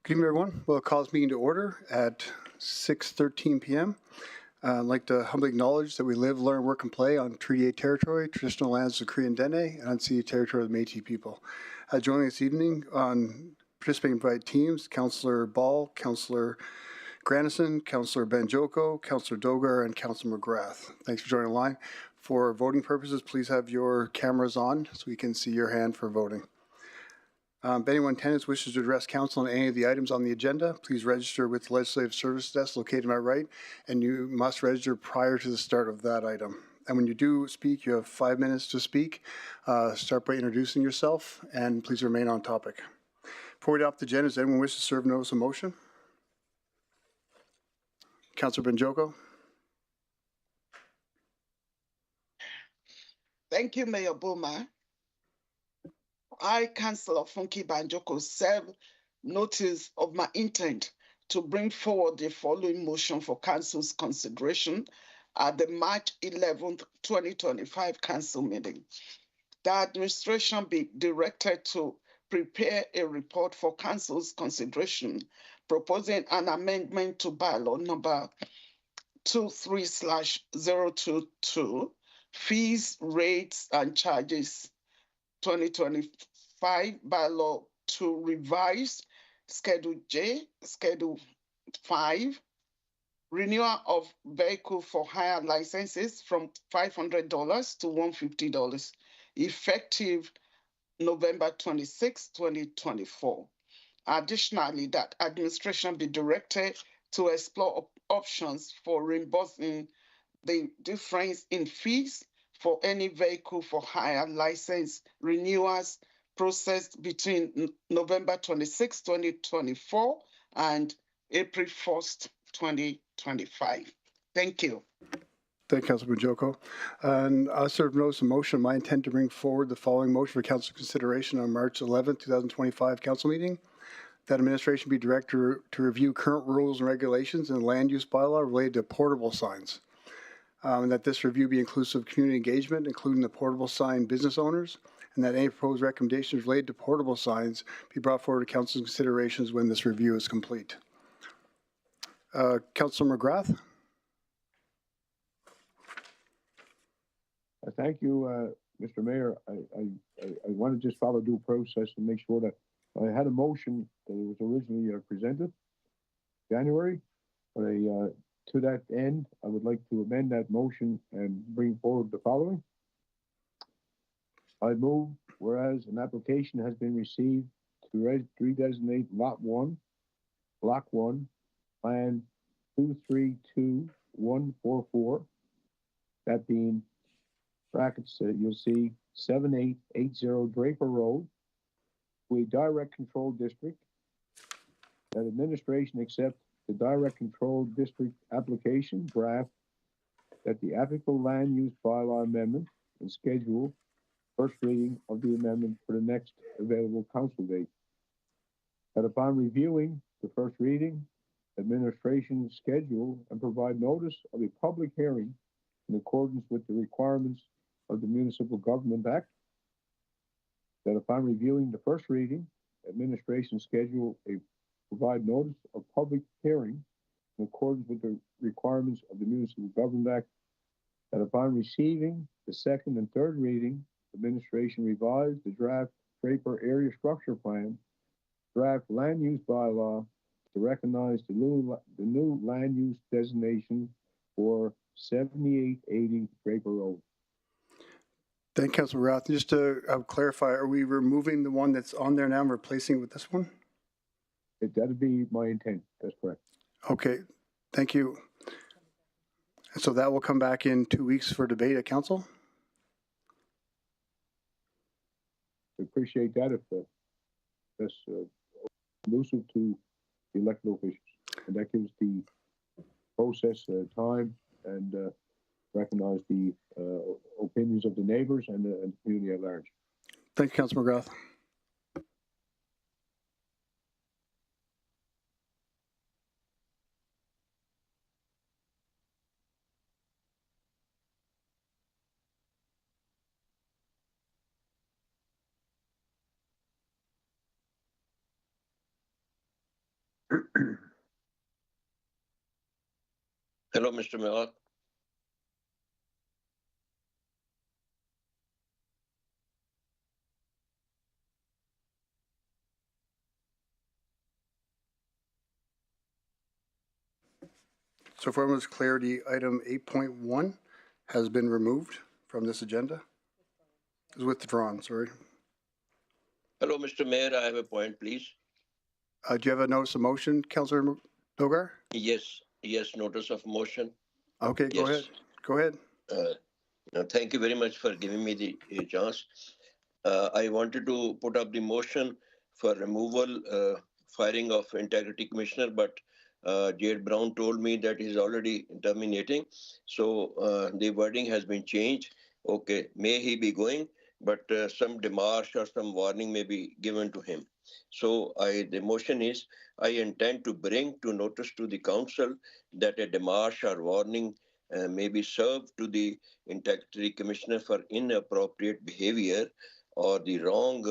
Good evening, everyone. We'll call this meeting to order at 6:13 p.m. I'd like to humbly acknowledge that we live, learn, work, and play on Treaty 8 territory, traditional lands of the Cree and Dene, and unceded territory of the Métis people. Joining this evening on participating by teams, Councillor Ball, Councillor Granison, Councillor Banjoko, Councillor Dogar, and Councillor McGrath. Thanks for joining the line. For voting purposes, please have your cameras on so we can see your hand for voting. If anyone in attendance wishes to address council on any of the items on the agenda, please register with the Legislative Services Desk located to my right, and you must register prior to the start of that item. And when you do speak, you have 5 minutes to speak. Start by introducing yourself, and please remain on topic. Before we adopt the agenda, does anyone wish to serve notice of motion? Councillor Banjoko. Thank you, Mayor Boma. I, Councillor Funky Banjoko, serve notice of my intent to bring forward the following motion for Council's consideration at the March 11th, 2025 Council meeting. The administration be directed to prepare a report for Council's consideration, proposing an amendment to Bylaw number 23/022, fees, rates, and charges 2025 Bylaw to revise Schedule J, Schedule 5, renewal of vehicle for hire licenses from $500 to $150, effective November 26, 2024. Additionally, that administration be directed to explore options for reimbursing the difference in fees for any vehicle for hire license renewals processed between November 26, 2024 and April 1st, 2025. Thank you. Thank you, Councillor Banjoko. And I serve notice of motion. My intent to bring forward the following motion for council consideration on March 11th, 2025 council meeting. That administration be directed to review current rules and regulations in the land use bylaw related to portable signs. And that this review be inclusive of community engagement, including the portable sign business owners, and that any proposed recommendations related to portable signs be brought forward to council's considerations when this review is complete. Councillor McGrath. Thank you, Mr. Mayor. I want to just follow due process and make sure that I had a motion that was originally presented January, but to that end, I would like to amend that motion and bring forward the following. I move, whereas an application has been received to redesignate Lot 1, Block 1, Plan 232144, that being brackets, you'll see 7880 Draper Road, to a direct control district, that administration accept the direct control district application draft, that the applicable land use bylaw amendment and schedule first reading of the amendment for the next available council date. That upon reviewing the first reading, administration schedule and provide notice of a public hearing in accordance with the requirements of the Municipal Government Act. That upon reviewing the first reading, administration schedule provide notice of public hearing in accordance with the requirements of the Municipal Government Act. That upon receiving the second and third reading, administration revise the draft Draper Area Structure Plan, draft land use bylaw to recognize the new land use designation for 7880 Draper Road. Thank you, Councillor McGrath. Just to clarify, are we removing the one that's on there now and replacing it with this one? That'd be my intent. That's correct. Okay, thank you. And so that will come back in 2 weeks for debate at council? I appreciate that if that's conducive to the elected officials. And that gives the process time and recognize the opinions of the neighbors and the community at large. Thank you, Councillor McGrath. Hello, Mr. Mayor. So for everyone's clarity, item 8.1 has been removed from this agenda. It was withdrawn, sorry. Hello, Mr. Mayor. I have a point, please. Do you have a notice of motion, Councillor Dogar? Yes, notice of motion. Okay, go ahead. Yes. Go ahead. Thank you very much for giving me the chance. I wanted to put up the motion for removal, firing of Integrity Commissioner, but Jade Brown told me that he's already terminating. So the wording has been changed. Okay, may he be going, but some demarche or some warning may be given to him. So the motion is, I intend to bring to notice to the council that a demarche or warning may be served to the Integrity Commissioner for inappropriate behavior or the wrong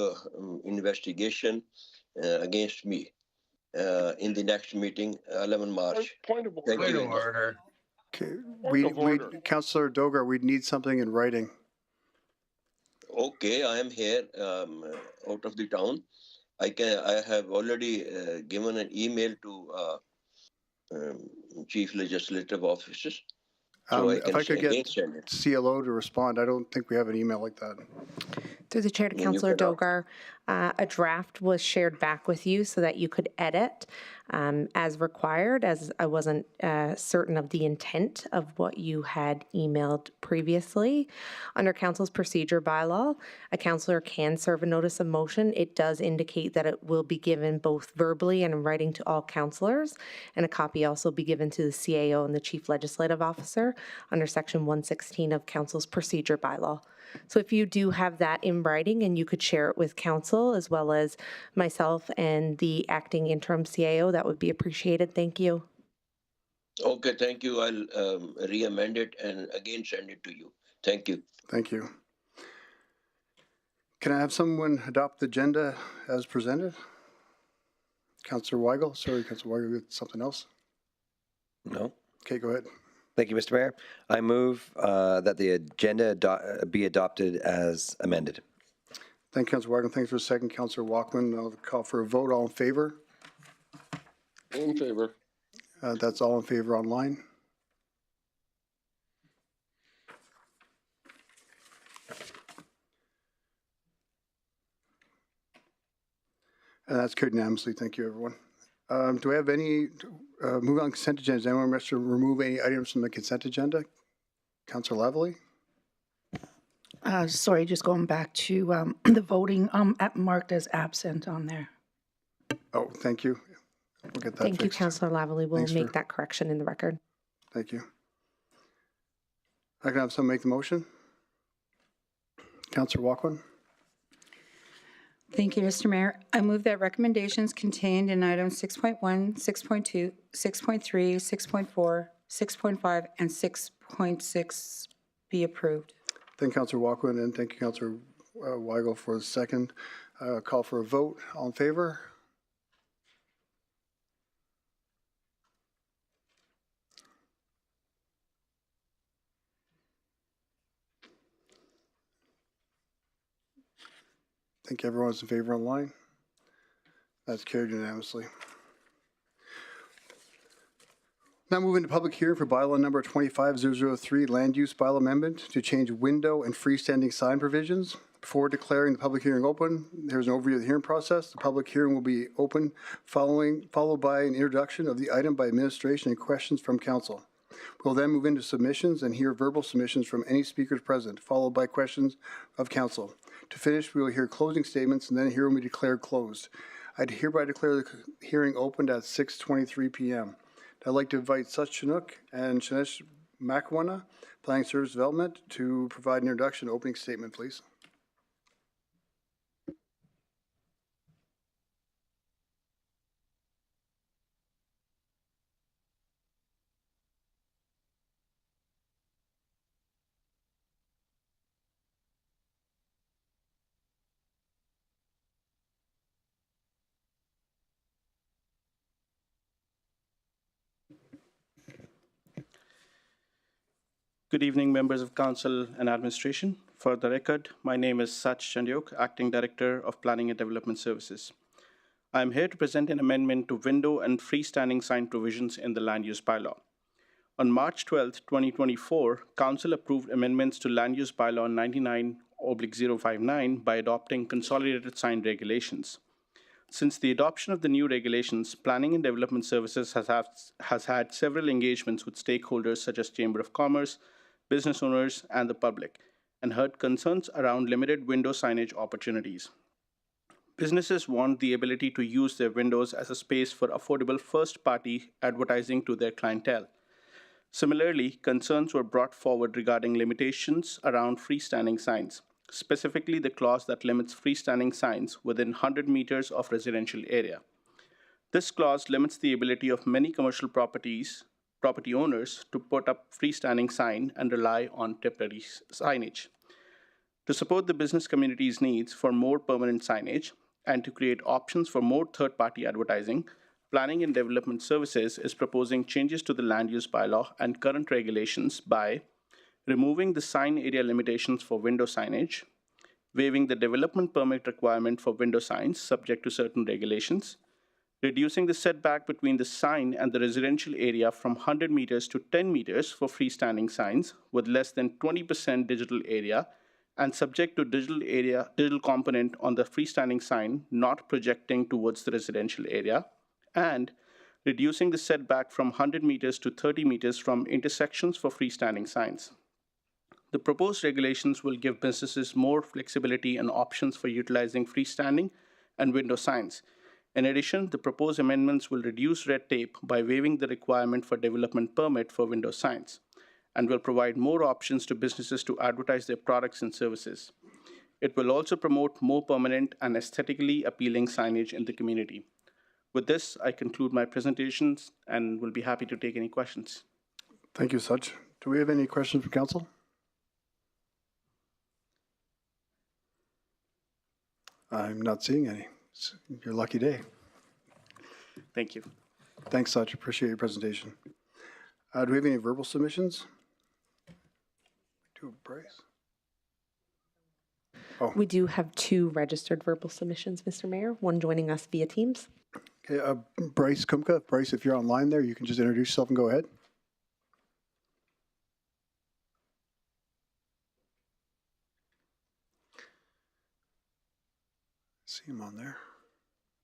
investigation against me in the next meeting, 11 March. Point of Thank you. order. Okay, Point of order. Councillor Dogar, we'd need something in writing. Okay, I am here out of the town. I have already given an email to chief legislative officers. So I If can I could get send it. CLO to respond, I don't think we have an email like that. Through the chair to Yeah, you Councillor can, Dogar, a draft was shared back with you so that you could edit as required, as I wasn't certain of the intent of what you had emailed previously. Under Council's procedure bylaw, a councillor can serve a notice of motion. It does indicate that it will be given both verbally and in writing to all councillors, and a copy also be given to the CAO and the Chief Legislative Officer under Section 116 of Council's procedure bylaw. So if you do have that in writing and you could share it with council as well as myself and the acting interim CAO, that would be appreciated. Thank you. Okay, thank you. I'll re-amend it and again send it to you. Thank you. Thank you. Can I have someone adopt the agenda as presented? Councillor Weigel, sorry, Councillor Weigel, with something else? No. Okay, go ahead. Thank you, Mr. Mayor. I move that the agenda be adopted as amended. Thank you, Councillor Weigel. Thanks for a second, Councillor Walkman. I'll call for a vote. All in favor? In favor. That's all in favor online. And that's carried unanimously. Thank you, everyone. Do I have any, move on consent agenda. Does anyone wish to remove any items from the consent agenda? Councillor Lavalley? Sorry, just going back to the voting, marked as absent on there. Oh, thank you. We'll get that Thank you, fixed. Councillor Lavalley. We'll Thanks make for- that correction in the record. Thank you. I can have someone make the motion. Councillor Walkman? Thank you, Mr. Mayor. I move that recommendations contained in items 6.1, 6.2, 6.3, 6.4, 6.5, and 6.6 be approved. Thank you, Councillor Walkman, and thank you, Councillor Weigel, for the second. Call for a vote. All in favor? I think everyone's in favor online. That's carried unanimously. Now moving to public hearing for bylaw number 25003, land use bylaw amendment to change window and freestanding sign provisions. Before declaring the public hearing open, there's an overview of the hearing process. The public hearing will be open followed by an introduction of the item by administration and questions from council. We'll then move into submissions and hear verbal submissions from any speakers present, followed by questions of council. To finish, we will hear closing statements, and then hearing will be declared closed. I'd hereby declare the hearing opened at 6:23 p.m. I'd like to invite Sut Chinook and Shanesh Makwana, Planning Service Development, to provide an introduction opening statement, please. Good evening, members of council and administration. For the record, my name is Sach Chandyok, Acting Director of Planning and Development Services. I am here to present an amendment to window and freestanding sign provisions in the land use bylaw. On March 12, 2024, Council approved amendments to Land Use Bylaw 99/059 by adopting consolidated sign regulations. Since the adoption of the new regulations, Planning and Development Services has had several engagements with stakeholders such as Chamber of Commerce, business owners, and the public, and heard concerns around limited window signage opportunities. Businesses want the ability to use their windows as a space for affordable first-party advertising to their clientele. Similarly, concerns were brought forward regarding limitations around freestanding signs, specifically the clause that limits freestanding signs within 100 meters of residential area. This clause limits the ability of many commercial property owners to put up freestanding sign and rely on temporary signage. To support the business community's needs for more permanent signage and to create options for more third-party advertising, Planning and Development Services is proposing changes to the land use bylaw and current regulations by removing the sign area limitations for window signage, waiving the development permit requirement for window signs subject to certain regulations, reducing the setback between the sign and the residential area from 100 meters to 10 meters for freestanding signs with less than 20% digital area and subject to digital component on the freestanding sign not projecting towards the residential area, and reducing the setback from 100 meters to 30 meters from intersections for freestanding signs. The proposed regulations will give businesses more flexibility and options for utilizing freestanding and window signs. In addition, the proposed amendments will reduce red tape by waiving the requirement for development permit for window signs and will provide more options to businesses to advertise their products and services. It will also promote more permanent and aesthetically appealing signage in the community. With this, I conclude my presentations and will be happy to take any questions. Thank you, Sach. Do we have any questions from council? I'm not seeing any. It's your lucky day. Thank you. Thanks, Sach. Appreciate your presentation. Do we have any verbal submissions? To Bryce? Oh. We do have 2 registered verbal submissions, Mr. Mayor, one joining us via Teams. Okay, Bryce Kumka. Bryce, if you're online there, you can just introduce yourself and go ahead. See him on there.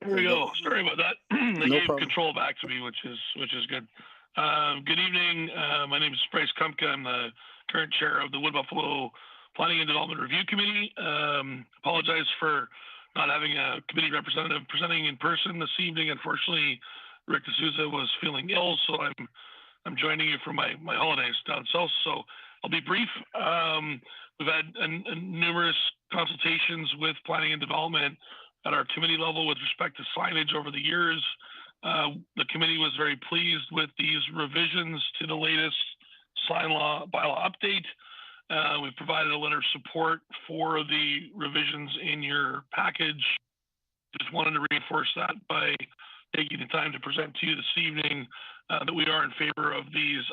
Here we go. Sorry about that. They No gave problem. control back to me, which is good. Good evening. My name is Bryce Kumka. I'm the current chair of the Wood Buffalo Planning and Development Review Committee. Apologize for not having a committee representative presenting in person this evening. Unfortunately, Rick D'Souza was feeling ill, so I'm joining you from my holidays down south. So I'll be brief. We've had numerous consultations with planning and development at our committee level with respect to signage over the years. The committee was very pleased with these revisions to the latest sign law bylaw update. We've provided a letter of support for the revisions in your package. Just wanted to reinforce that by taking the time to present to you this evening that we are in favor of these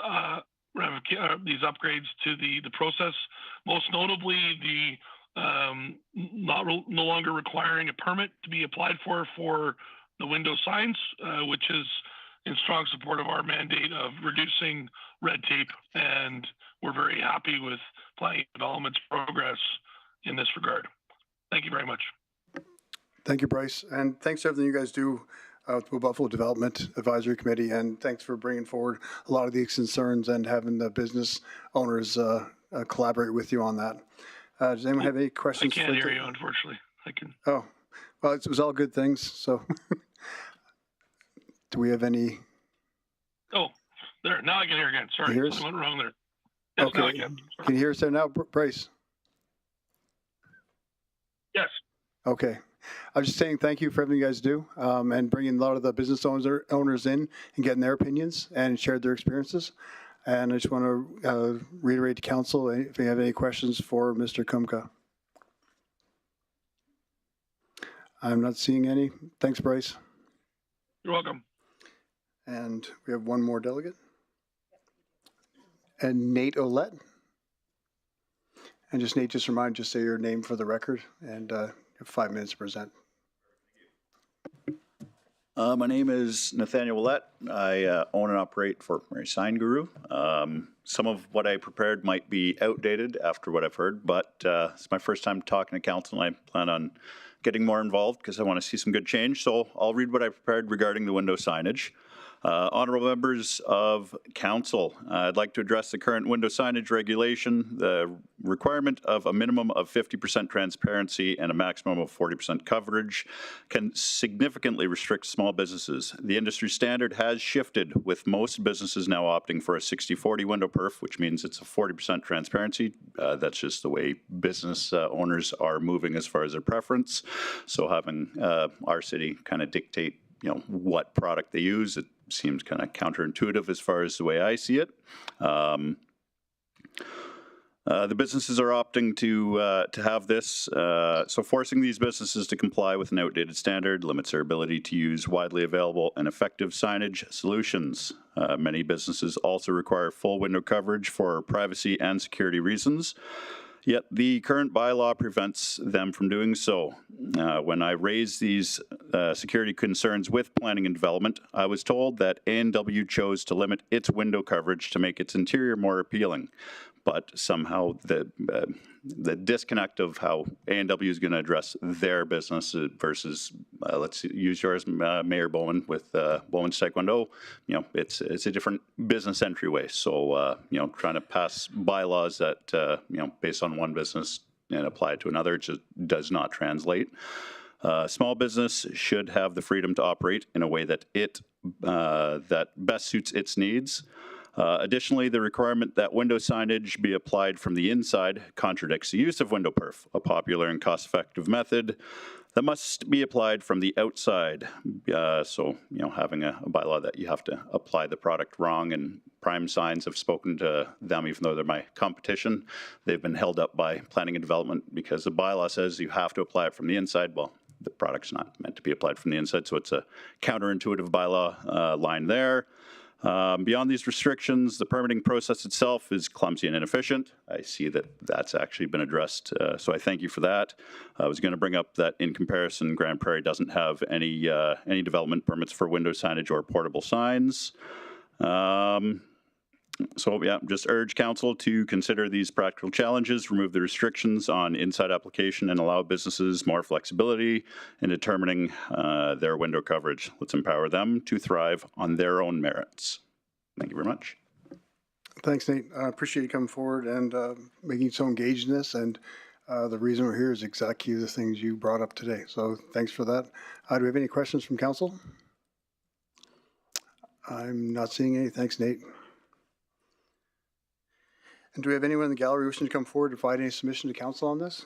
upgrades to the process. Most notably, the no longer requiring a permit to be applied for the window signs, which is in strong support of our mandate of reducing red tape, and we're very happy with planning and development's progress in this regard. Thank you very much. Thank you, Bryce, and thanks for everything you guys do with the Buffalo Development Advisory Committee, and thanks for bringing forward a lot of these concerns and having the business owners collaborate with you on that. Does anyone have any questions? I can't hear you, unfortunately. I can. Oh, well, it was all good things, so. Do we have any? Oh, there. Now I can hear again. Sorry, something went wrong there. Yes, okay. Now I can. Can you hear us there now, Bryce? Yes. Okay. I was just saying thank you for everything you guys do and bringing a lot of the business owners in and getting their opinions and shared their experiences. And I just want to reiterate to council if you have any questions for Mr. Kumka. I'm not seeing any. Thanks, Bryce. You're welcome. And we have one more delegate. And Nate Olette. And just Nate, just remind, just say your name for the record, and you have 5 minutes to present. My name is Nathaniel Willett. I own and operate Fort McMurray Sign Guru. Some of what I prepared might be outdated after what I've heard, but it's my first time talking to council, and I plan on getting more involved because I want to see some good change. So I'll read what I prepared regarding the window signage. Honorable members of council, I'd like to address the current window signage regulation. The requirement of a minimum of 50% transparency and a maximum of 40% coverage can significantly restrict small businesses. The industry standard has shifted, with most businesses now opting for a 60-40 window perf, which means it's a 40% transparency. That's just the way business owners are moving as far as their preference. So having our city kind of dictate what product they use, it seems kind of counterintuitive as far as the way I see it. The businesses are opting to have this, so forcing these businesses to comply with an outdated standard limits their ability to use widely available and effective signage solutions. Many businesses also require full window coverage for privacy and security reasons. Yet the current bylaw prevents them from doing so. When I raised these security concerns with planning and development, I was told that A&W chose to limit its window coverage to make its interior more appealing. But somehow the disconnect of how A&W is going to address their business versus, let's use yours, Mayor Bowen, with Bowen's Taekwondo, it's a different business entryway. So, trying to pass bylaws that, based on one business and apply it to another, just does not translate. Small business should have the freedom to operate in a way that that best suits its needs. Additionally, the requirement that window signage be applied from the inside contradicts the use of window perf, a popular and cost-effective method that must be applied from the outside. So, having a bylaw that you have to apply the product wrong, and Prime Signs have spoken to them, even though they're my competition. They've been held up by planning and development because the bylaw says you have to apply it from the inside. Well, the product's not meant to be applied from the inside, so it's a counterintuitive bylaw line there. Beyond these restrictions, the permitting process itself is clumsy and inefficient. I see that that's actually been addressed, so I thank you for that. I was going to bring up that in comparison, Grand Prairie doesn't have any development permits for window signage or portable signs. So yeah, just urge council to consider these practical challenges, remove the restrictions on inside application, and allow businesses more flexibility in determining their window coverage. Let's empower them to thrive on their own merits. Thank you very much. Thanks, Nate. I appreciate you coming forward and making so engaged in this. And the reason we're here is exactly the things you brought up today. So thanks for that. Do we have any questions from council? I'm not seeing any. Thanks, Nate. And do we have anyone in the gallery wishing to come forward to provide any submission to council on this?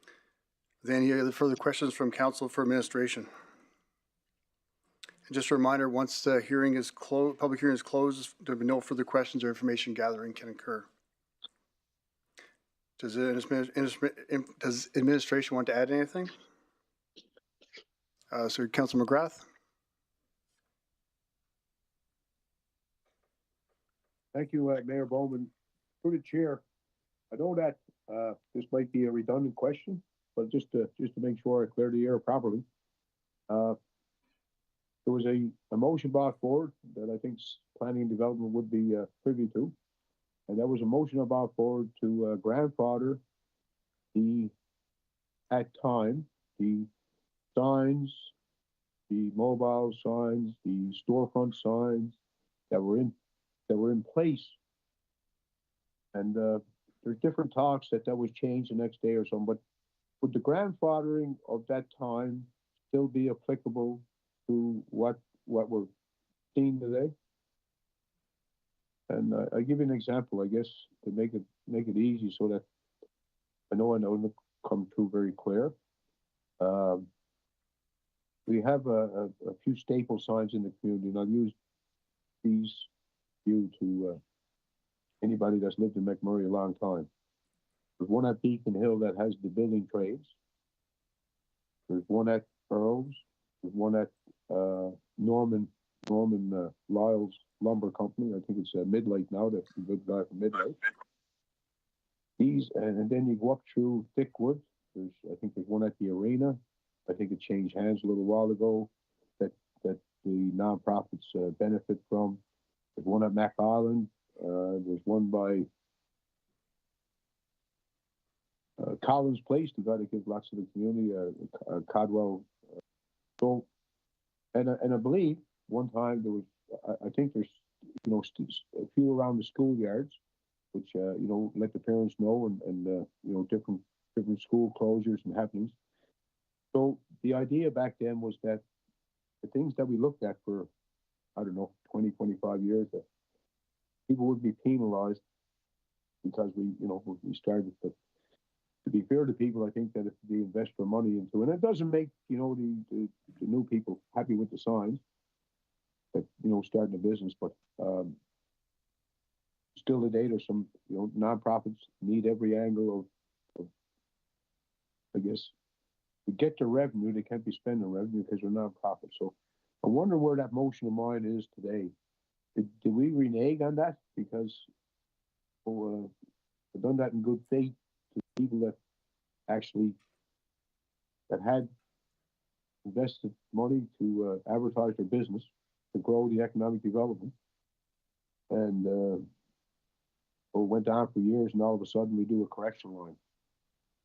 Are there any other further questions from council for administration? And just a reminder, once the hearing is closed, public hearing is closed, there will be no further questions or information gathering can occur. Does administration want to add anything? So Councilor McGrath. Thank you, Mayor Bowman. Through the chair, I know that this might be a redundant question, but just to make sure I clear the air properly, there was a motion brought forward that I think planning and development would be privy to, and that was a motion brought forward to grandfather at time the signs, the mobile signs, the storefront signs that were in place. And there's different talks that was changed the next day or something, but would the grandfathering of that time still be applicable to what we're seeing today? And I give you an example, I guess, to make it easy so that I know it'll come through very clear. We have a few staple signs in the community, and I'll use these to anybody that's lived in McMurray a long time. There's one at Beacon Hill that has the building trades. There's one at Earls. There's one at Norman Lyle's Lumber Company. I think it's Midlight now. That's the good guy from Midlight. These, and then you go up through Thickwood. I think there's one at the arena. I think it changed hands a little while ago that the nonprofits benefit from. There's one at Mac Island. There's one by Collins Place, the guy that gives lots to the community, Codwell. So, and I believe one time there was, I think there's, a few around the schoolyards, which, let the parents know and different school closures and happenings. So the idea back then was that the things that we looked at for, 20, 25 years, that people would be penalized because we started. But to be fair to people, I think that if they invest their money into, and it doesn't make, the new people happy with the signs, that, starting a business, but still today there's some, nonprofits need every angle of, I guess, to get the revenue, they can't be spending revenue because they're nonprofits. So I wonder where that motion of mine is today. Did we renege on that? Because I've done that in good faith to people that actually that had invested money to advertise their business, to grow the economic development, and went on for years, and all of a sudden we do a correction line.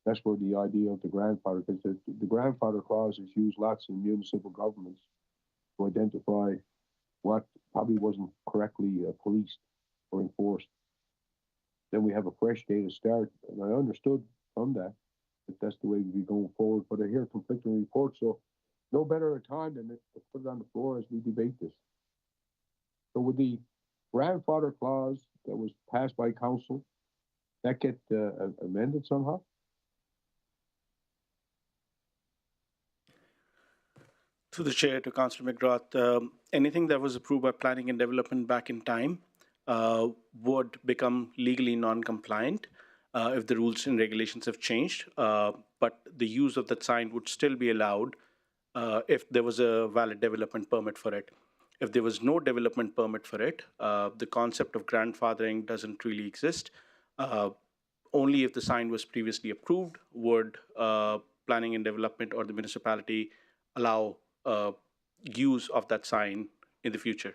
That's where the idea of the grandfather, because the grandfather clause is used lots in municipal governments to identify what probably wasn't correctly policed or enforced. Then we have a fresh day to start, and I understood from that that's the way we'd be going forward. But I hear conflicting reports, so no better a time than to put it on the floor as we debate this. So with the grandfather clause that was passed by council, that get amended somehow? Through the chair to Councillor McGrath, anything that was approved by planning and development back in time would become legally non-compliant if the rules and regulations have changed. But the use of that sign would still be allowed if there was a valid development permit for it. If there was no development permit for it, the concept of grandfathering doesn't really exist. Only if the sign was previously approved would planning and development or the municipality allow use of that sign in the future.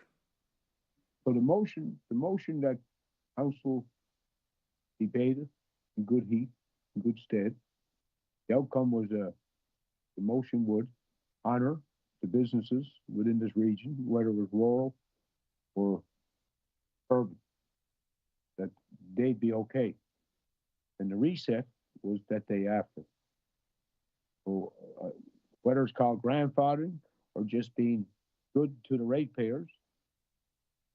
So the motion that council debated in good heat, in good stead, the outcome was the motion would honor the businesses within this region, whether it was rural or urban, that they'd be okay. And the reset was that day after. So whether it's called grandfathering or just being good to the ratepayers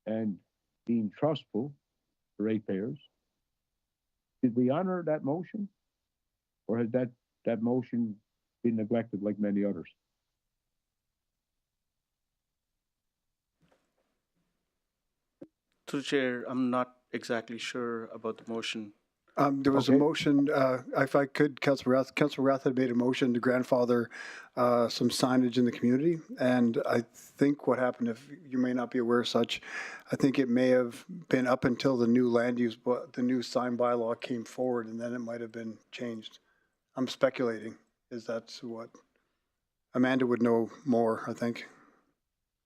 and being trustful to ratepayers, did we honor that motion, or has that motion been neglected like many others? Through the chair, I'm not exactly sure about the motion. There was a motion, if I could, Councillor Rath had made a motion to grandfather some signage in the community. And I think what happened, if you may not be aware of such, I think it may have been up until the new land use, the new sign bylaw came forward, and then it might have been changed. I'm speculating, that's what Amanda would know more, I think.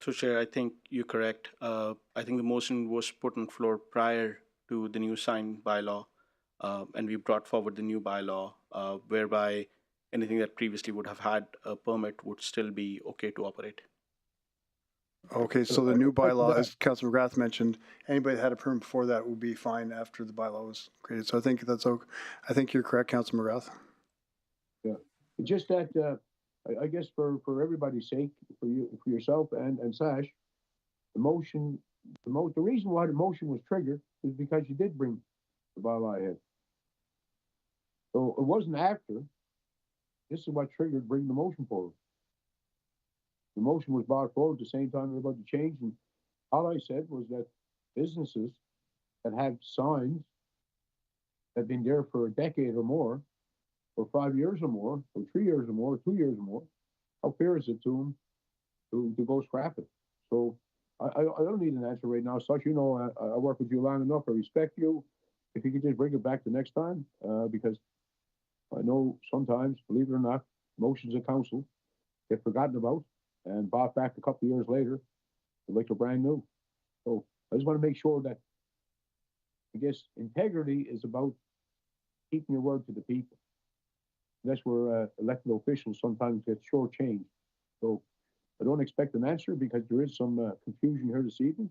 Through chair, I think you're correct. I think the motion was put on floor prior to the new sign bylaw. And we brought forward the new bylaw, whereby anything that previously would have had a permit would still be okay to operate. Okay, so the new bylaw, as Councillor McGrath mentioned, anybody that had a permit before that will be fine after the bylaw was created. So I think that's okay. I think you're correct, Councillor McGrath. Yeah, just that I guess for everybody's sake, for yourself and Sash, the reason why the motion was triggered is because you did bring the bylaw ahead. So it wasn't after. This is what triggered bringing the motion forward. The motion was brought forward at the same time we were about to change, and all I said was that businesses that have signs that have been there for a decade or more, or 5 years or more, or 3 years or more, or 2 years or more, how fair is it to them to go scrap it? So I don't need an answer right now. Such, I work with you long enough. I respect you. if you could just bring it back the next time, because I know sometimes, believe it or not, motions of council get forgotten about and brought back a couple of years later, like they're brand new. So I just want to make sure that, I guess, integrity is about keeping your word to the people. That's where elected officials sometimes get shortchanged. So I don't expect an answer because there is some confusion here this evening.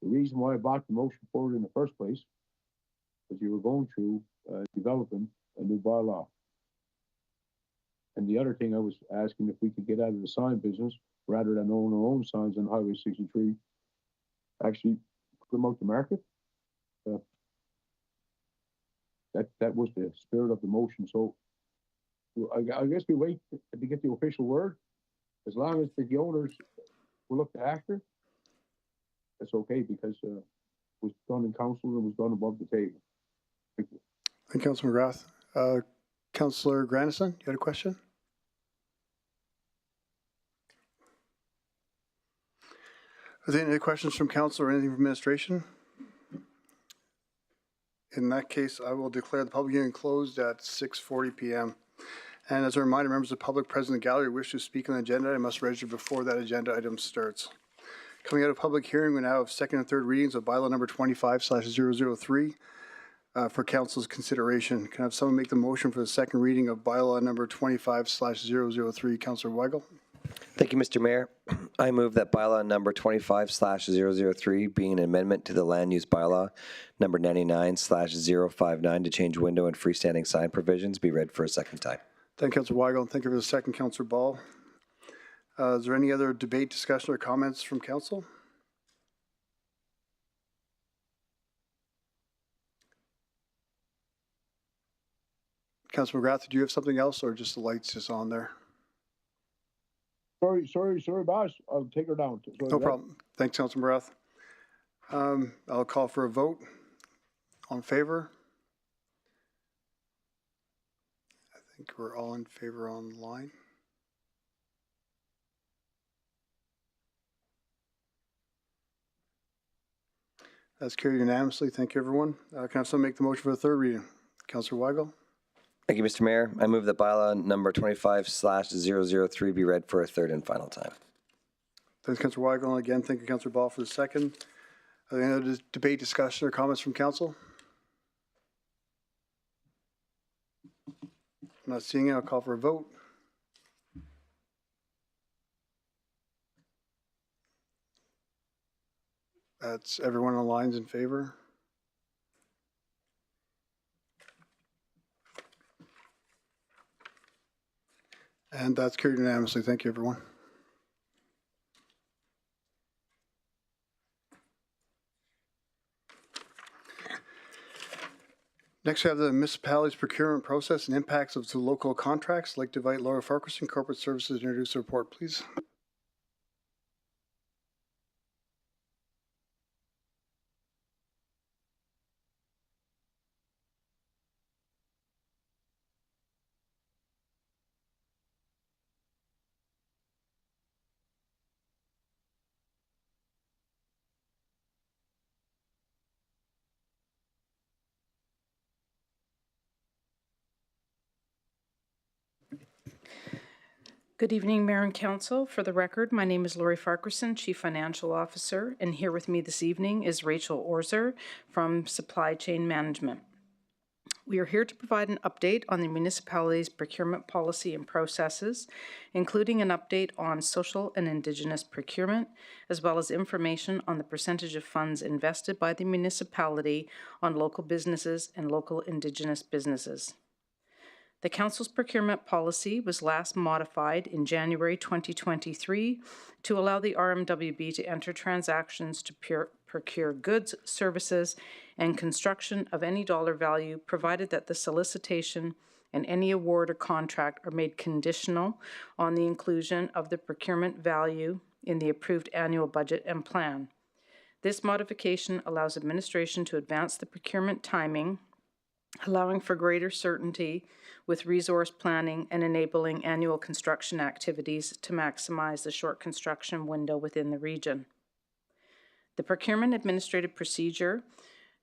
The reason why I brought the motion forward in the first place is you were going through developing a new bylaw. And the other thing I was asking if we could get out of the sign business rather than own our own signs on Highway 63, actually put them out to market. That was the spirit of the motion. So I guess we wait to get the official word. As long as the owners were looked after, that's okay, because it was done in council and was done above the table. Thank you. Thank you, Councilor McGrath. Councilor Grandison, you had a question? Are there any questions from council or anything from administration? In that case, I will declare the public hearing closed at 6:40 p.m. And as a reminder, members of the public present in the gallery who wish to speak on the agenda, I must register before that agenda item starts. Coming out of public hearing, we now have second and third readings of bylaw number 25/003 for council's consideration. Can I have someone make the motion for the second reading of bylaw number 25/003? Councilor Weigel. Thank you, Mr. Mayor. I move that bylaw number 25/003, being an amendment to the land use bylaw number 99/059 to change window and freestanding sign provisions, be read for a second time. Thank you, Councilor Weigel, and thank you for the second, Councilor Ball. Is there any other debate, discussion, or comments from council? Councilor McGrath, do you have something else, or just the lights just on there? Sorry, boss. I'll take her down. No problem. Thanks, Councilor McGrath. I'll call for a vote. All in favor? I think we're all in favor online. That's carried unanimously. Thank you, everyone. Can I have someone make the motion for the third reading? Councilor Weigel. Thank you, Mr. Mayor. I move that bylaw number 25/003 be read for a third and final time. Thanks, Councilor Weigel. And again, thank you, Councilor Ball, for the second. Are there any other debate, discussion, or comments from council? I'm not seeing it. I'll call for a vote. That's everyone on the lines in favor. And that's carried unanimously. Thank you, everyone. Next, we have the municipality's procurement process and impacts of the local contracts. I'd like to invite Laura Farquharson, Corporate Services, to introduce the report, please. Good evening, Mayor and Council. For the record, my name is Lori Farquharson, Chief Financial Officer, and here with me this evening is Rachel Orzer from Supply Chain Management. We are here to provide an update on the municipality's procurement policy and processes, including an update on social and Indigenous procurement, as well as information on the percentage of funds invested by the municipality on local businesses and local Indigenous businesses. The Council's procurement policy was last modified in January 2023 to allow the RMWB to enter transactions to procure goods, services, and construction of any dollar value, provided that the solicitation and any award or contract are made conditional on the inclusion of the procurement value in the approved annual budget and plan. This modification allows administration to advance the procurement timing, allowing for greater certainty with resource planning and enabling annual construction activities to maximize the short construction window within the region. The procurement administrative procedure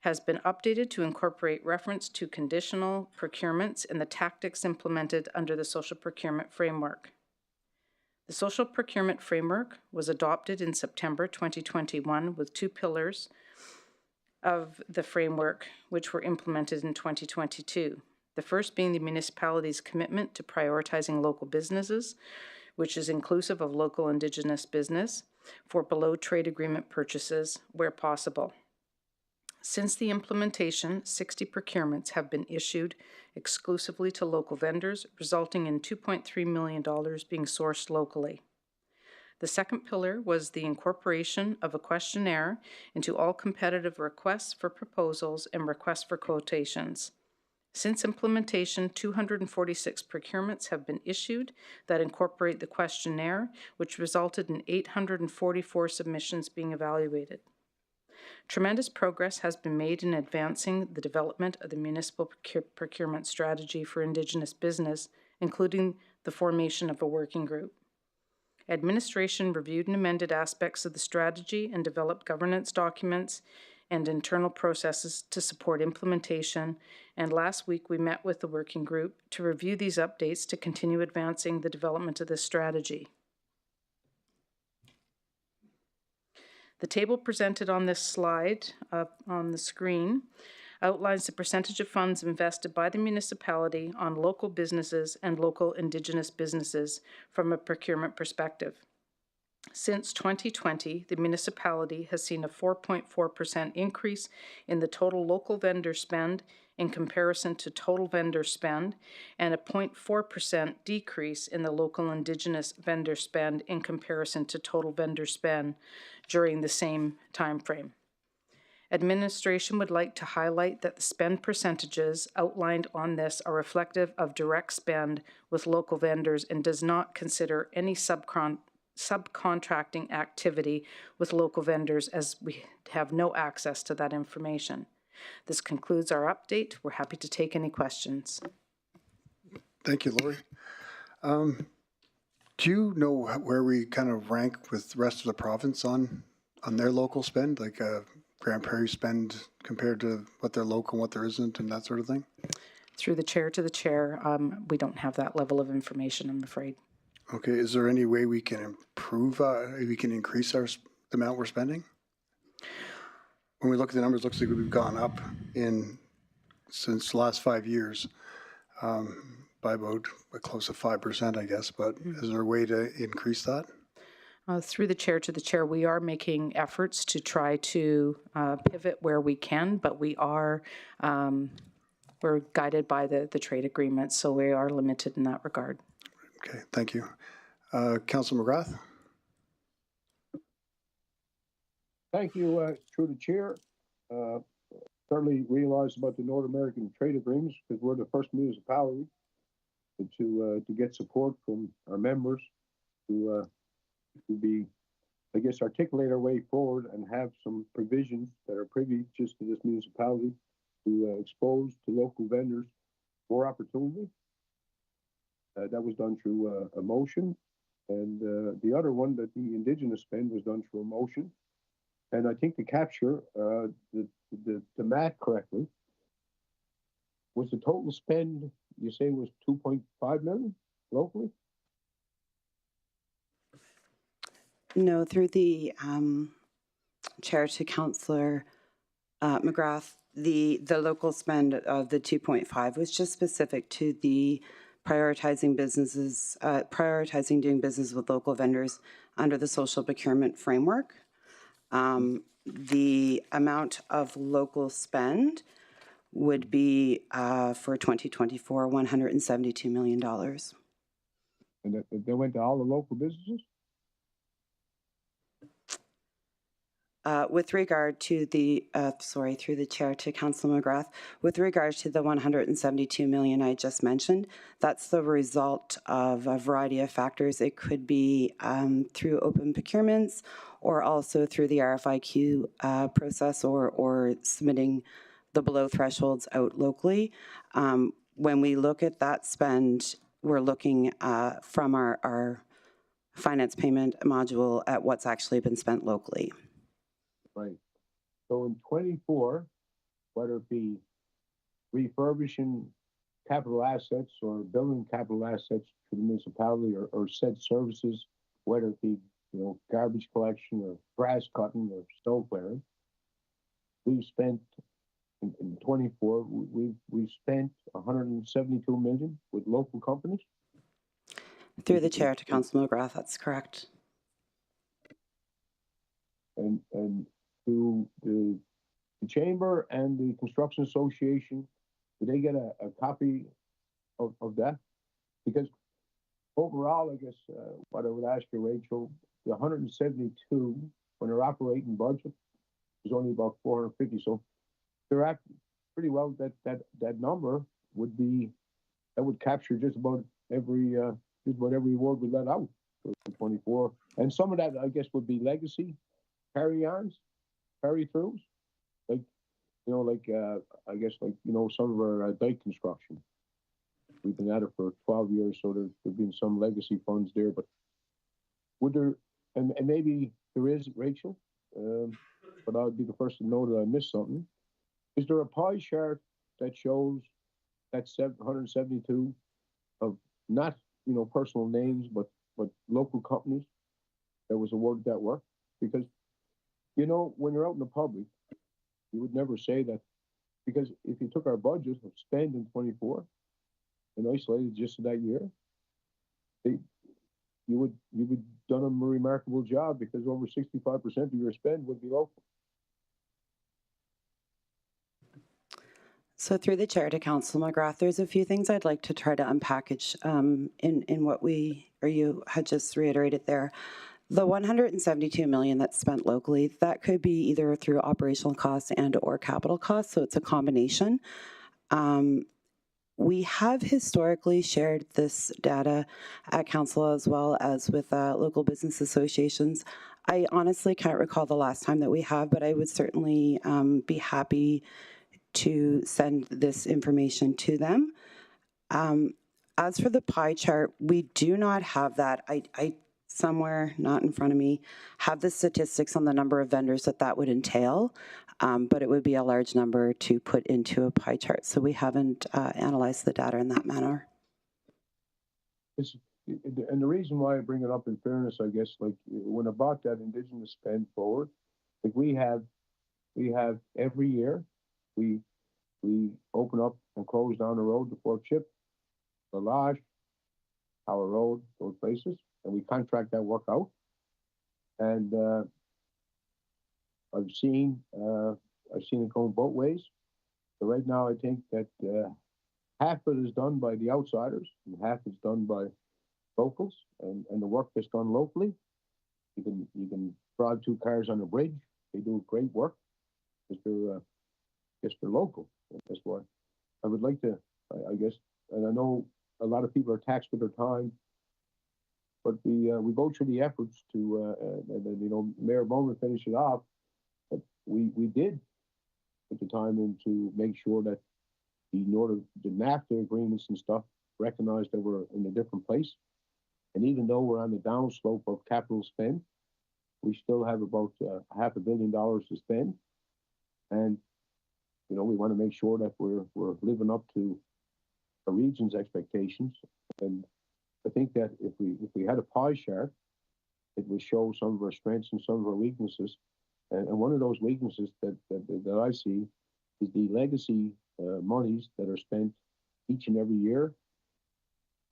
has been updated to incorporate reference to conditional procurements and the tactics implemented under the social procurement framework. The social procurement framework was adopted in September 2021 with 2 pillars of the framework which were implemented in 2022. The first being the municipality's commitment to prioritizing local businesses, which is inclusive of local Indigenous business, for below trade agreement purchases where possible. Since the implementation, 60 procurements have been issued exclusively to local vendors, resulting in $2.3 million being sourced locally. The second pillar was the incorporation of a questionnaire into all competitive requests for proposals and requests for quotations. Since implementation, 246 procurements have been issued that incorporate the questionnaire, which resulted in 844 submissions being evaluated. Tremendous progress has been made in advancing the development of the municipal procurement strategy for Indigenous business, including the formation of a working group. Administration reviewed and amended aspects of the strategy and developed governance documents and internal processes to support implementation, and last week we met with the working group to review these updates to continue advancing the development of this strategy. The table presented on this slide on the screen outlines the percentage of funds invested by the municipality on local businesses and local Indigenous businesses from a procurement perspective. Since 2020, the municipality has seen a 4.4% increase in the total local vendor spend in comparison to total vendor spend, and a 0.4% decrease in the local Indigenous vendor spend in comparison to total vendor spend during the same time frame. Administration would like to highlight that the spend percentages outlined on this are reflective of direct spend with local vendors and does not consider any subcontracting activity with local vendors, as we have no access to that information. This concludes our update. We're happy to take any questions. Thank you, Lori. Do you know where we kind of rank with the rest of the province on their local spend, like Grand Prairie spend compared to what they're local and what there isn't and that sort of thing? Through the chair to the chair, we don't have that level of information, I'm afraid. Okay, is there any way we can improve, we can increase the amount we're spending? When we look at the numbers, it looks like we've gone up since the last 5 years by about close to 5%, I guess, but is there a way to increase that? Through the chair to the chair, we are making efforts to try to pivot where we can, but we're guided by the trade agreement, so we are limited in that regard. Okay, thank you. Councilor McGrath? Thank you, through the chair. Certainly realize about the North American trade agreements because we're the first municipality to get support from our members to be, I guess, articulate our way forward and have some provisions that are privy just to this municipality to expose to local vendors more opportunity. That was done through a motion, and the other one, that the Indigenous spend, was done through a motion. And I think to capture the math correctly, was the total spend, you say, was 2.5 million locally? No, through the chair to Councillor McGrath, the local spend of the 2.5 was just specific to the prioritizing doing business with local vendors under the social procurement framework. The amount of local spend would be for 2024, $172 million. And they went to all the local businesses? With regard to the, through the chair to Councillor McGrath, with regard to the $172 million I just mentioned, that's the result of a variety of factors. It could be through open procurements or also through the RFIQ process or submitting the below thresholds out locally. When we look at that spend, we're looking from our finance payment module at what's actually been spent locally. Right. So in 24, whether it be refurbishing capital assets or building capital assets to the municipality or said services, whether it be, garbage collection or grass cutting or snow clearing. We've spent in 24, we've spent 172 million with local companies. Through the chair to Councillor McGrath, that's correct. And to the chamber and the construction association, do they get a copy of that? Because overall, I guess what I would ask you, Rachel, the 172 when they're operating budget is only about 450. So they're acting pretty well. That number would capture just about every award we let out for 24. And some of that, I guess, would be legacy carry-ons, carry-throughs, like I guess some of our dike construction. We've been at it for 12 years, so there've been some legacy funds there. But would there, and maybe there is, Rachel, but I'll be the first to know that I missed something. Is there a pie chart that shows that 172 of not personal names, but local companies that was awarded that work? Because when you're out in the public, you would never say that, because if you took our budget of spend in 24 and isolated just to that year, you would done a remarkable job, because over 65% of your spend would be local. So through the chair to Councillor McGrath, there's a few things I'd like to try to unpackage in what you had just reiterated there. The 172 million that's spent locally, that could be either through operational costs and or capital costs, so it's a combination. We have historically shared this data at council as well as with local business associations. I honestly can't recall the last time that we have, but I would certainly be happy to send this information to them. As for the pie chart, we do not have that. I somewhere, not in front of me, have the statistics on the number of vendors that would entail, but it would be a large number to put into a pie chart. So we haven't analyzed the data in that manner. And the reason why I bring it up, in fairness, I guess, like when I brought that Indigenous spend forward, like we have every year, we open up and close down the road to Fort Chip, the Lodge, Power Road, those places, and we contract that work out. And I've seen it going both ways. So right now, I think that half of it is done by the outsiders, and half is done by locals, and the work that's done locally. You can drive 2 cars on a bridge. They do great work because they're local. That's why I would like to, I guess, and I know a lot of people are taxed with their time, but we go through the efforts to, and then, Mayor Bowman finished it off, but we did put the time in to make sure that the NAFTA agreements and stuff recognized that we're in a different place. And even though we're on the downslope of capital spend, we still have about $500 million to spend. And, we want to make sure that we're living up to the region's expectations. And I think that if we had a pie chart, it would show some of our strengths and some of our weaknesses. And one of those weaknesses that I see is the legacy monies that are spent each and every year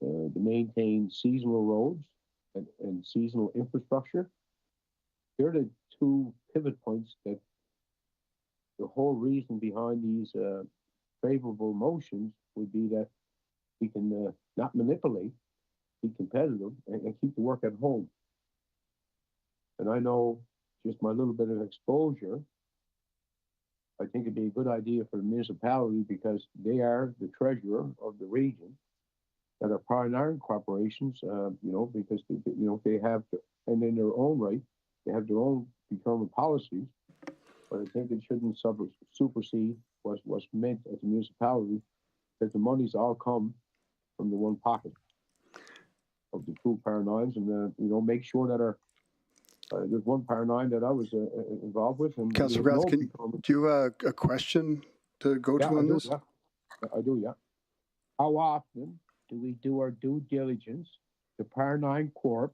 to maintain seasonal roads and seasonal infrastructure. They're the 2 pivot points that the whole reason behind these favorable motions would be that we can not manipulate, be competitive, and keep the work at home. And I know just my little bit of exposure, I think it'd be a good idea for the municipality, because they are the treasurer of the region, that are pioneering corporations, because they have, and in their own right, they have their own procurement policies. But I think it shouldn't supersede what's meant at the municipality, that the monies all come from the one pocket of the 2 Power 9s, and make sure that there's 1 Power 9 that I was involved with. And Councillor Grath, do you have a question to go Yeah, to I on do, this? yeah. I do, yeah. How often do we do our due diligence to Par 9 Corps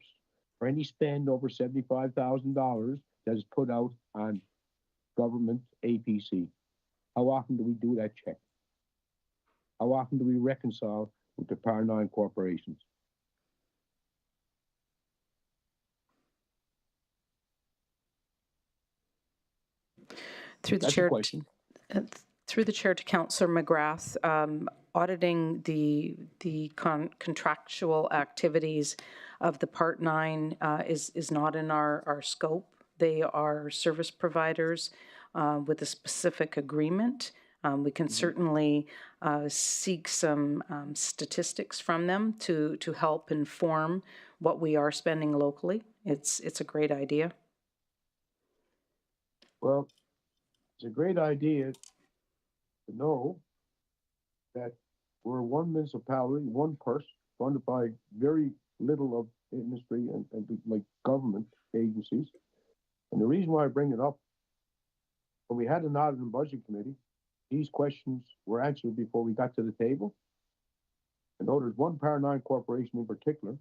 for any spend over $75,000 that is put out on government APC? How often do we do that check? How often do we reconcile with the Par 9 corporations? Through the That's a chair, question. through the chair to Councillor McGrath, auditing the contractual activities of the Part 9 is not in our scope. They are service providers with a specific agreement. We can certainly seek some statistics from them to help inform what we are spending locally. It's a great idea. Well, it's a great idea to know that we're one municipality, one purse, funded by very little of industry and like government agencies. And the reason why I bring it up, when we had an audit and budget committee, these questions were answered before we got to the table. I know there's one Par 9 corporation in particular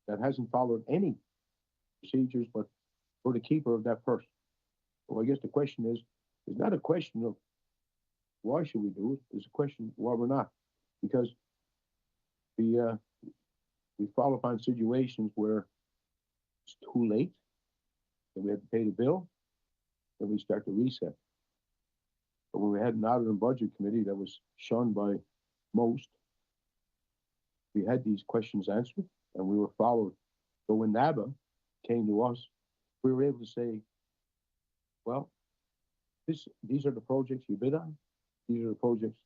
that hasn't followed any procedures, but for the keeper of that purse. So I guess the question is, it's not a question of why should we do it, it's a question why we're not. Because we fall upon situations where it's too late, then we have to pay the bill, then we start to reset. But when we had an audit and budget committee that was shunned by most, we had these questions answered and we were followed. So when NABA came to us, we were able to say, well, these are the projects you bid on, these are the projects,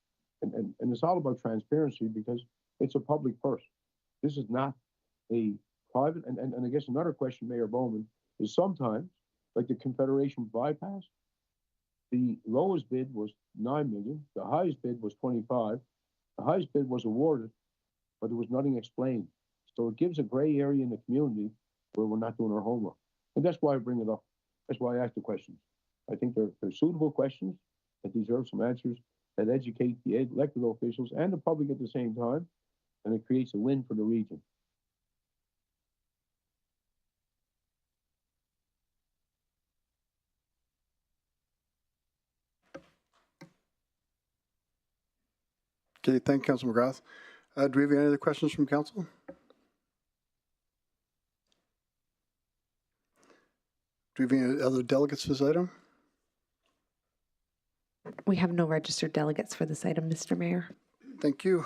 and it's all about transparency because it's a public purse. This is not a private, and I guess another question, Mayor Bowman, is sometimes, like the Confederation bypass, the lowest bid was 9 million, the highest bid was 25, the highest bid was awarded, but there was nothing explained. So it gives a gray area in the community where we're not doing our homework. And that's why I bring it up. That's why I ask the questions. I think they're suitable questions that deserve some answers that educate the elected officials and the public at the same time, and it creates a win for the region. Okay, thank you, Councilor McGrath. Do we have any other questions from council? Do we have any other delegates for this item? We have no registered delegates for this item, Mr. Mayor. Thank you.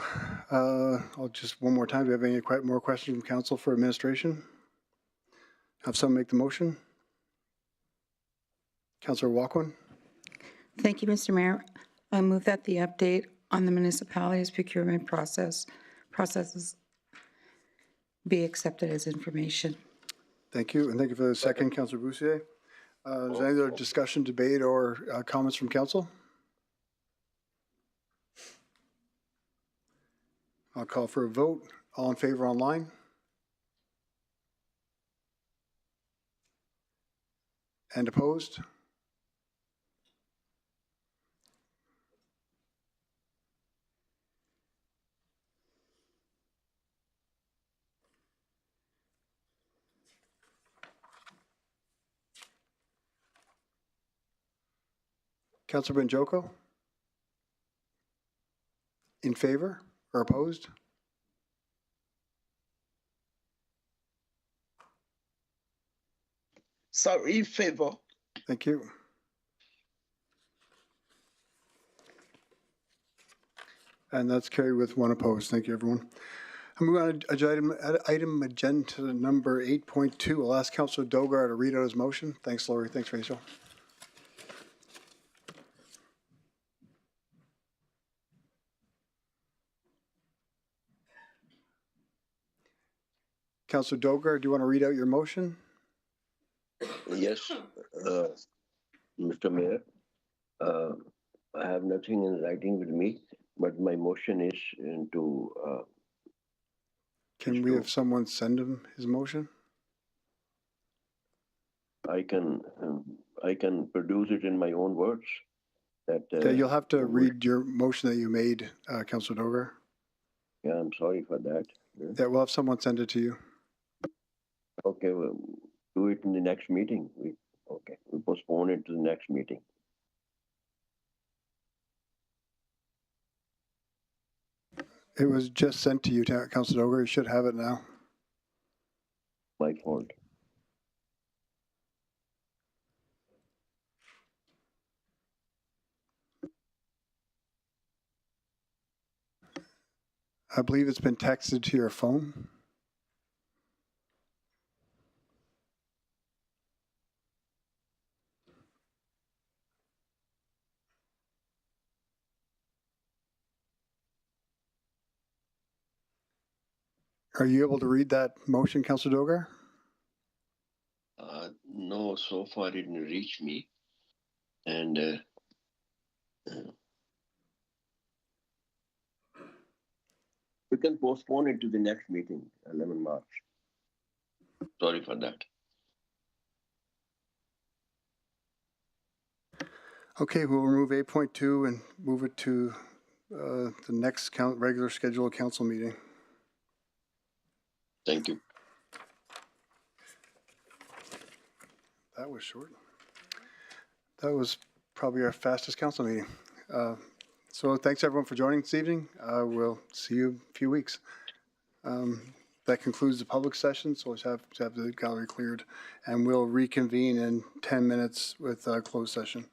I'll just one more time. Do we have any more questions from council for administration? Have someone make the motion. Councilor Walkwin. Thank you, Mr. Mayor. I move that the update on the municipality's procurement processes be accepted as information. Thank you, and thank you for the second, Councilor Boussier. Is there any other discussion, debate, or comments from council? I'll call for a vote. All in favor online? And opposed? Councilor Banjoko? In favor or opposed? Sorry, in favor. Thank you. And that's carried with one opposed. Thank you, everyone. I'm moving on to item agenda number 8.2. I'll ask Councilor Dogar to read out his motion. Thanks, Laurie. Thanks, Rachel. Councilor Dogar, do you want to read out your motion? Yes, Mr. Mayor. I have nothing in writing with me, but my motion is to. Can we have someone send him his motion? I can produce it in my own words. That, Okay, you'll have to the- read your motion that you made, Councilor Dogar. Yeah, I'm sorry for that. Yeah. Yeah, we'll have someone send it to you. Okay, we'll do it in the next meeting. We postpone it to the next meeting. It was just sent to you, Councilor Dogar. You should have it now. My fault. I believe it's been texted to your phone. Are you able to read that motion, Councilor Dogar? No, so far it didn't reach me. And we can postpone it to the next meeting, 11 March. Sorry for that. Okay, we'll remove 8.2 and move it to the next regular scheduled council meeting. Thank you. That was short. That was probably our fastest council meeting. So thanks everyone for joining this evening. We'll see you in a few weeks. That concludes the public session, so let's have the gallery cleared, and we'll reconvene in 10 minutes with a closed session.